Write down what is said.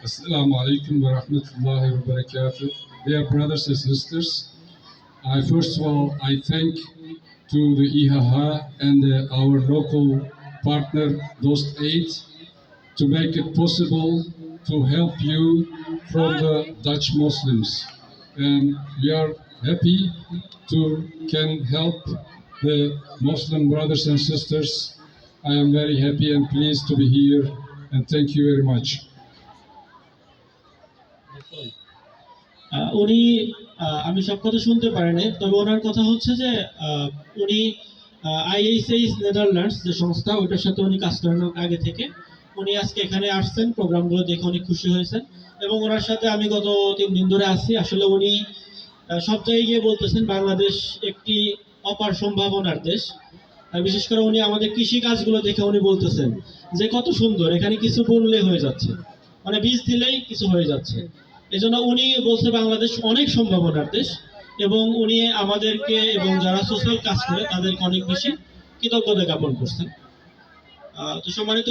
Assalamu alaikum wa rahmatullahi wa barakatuh. Dear brothers and sisters, first of all, I thank to the IHH and our local partner, Dost Aid, to make it possible to help you from the Dutch Muslims. And we are happy to can help the Muslim brothers and sisters. I am very happy and pleased to be here, and thank you very much. উনি আমি সব কথা শুনতে পারিনি, তবে ওনার কথা হচ্ছে যে উনি আইএইচএইচ নেদারল্যান্ডস যে সংস্থা, ওইটার সাথে উনি কাজ করেন আগে থেকে। উনি আজকে এখানে আসছেন, প্রোগ্রামগুলো দেখে অনেক খুশি হয়েছেন এবং ওনার সাথে আমি গত 3 দিন ধরে আছি। আসলে উনি সব জায়গায় গিয়ে বলতেছেন বাংলাদেশ একটি অপার সম্ভাবনার দেশ। বিশেষ করে উনি আমাদের কৃষি কাজগুলো দেখে উনি বলতেছেন যে কত সুন্দর, এখানে কিছু বললে হয়ে যাচ্ছে, মানে বীজ দিলেই কিছু হয়ে যাচ্ছে। এই জন্য উনি বলছে বাংলাদেশ অনেক সম্ভাবনার দেশ এবং উনি আমাদেরকে এবং যারা সোশ্যাল কাজ করে তাদেরকে অনেক বেশি কৃতজ্ঞতা জ্ঞাপন করছেন। তো সম্মানিত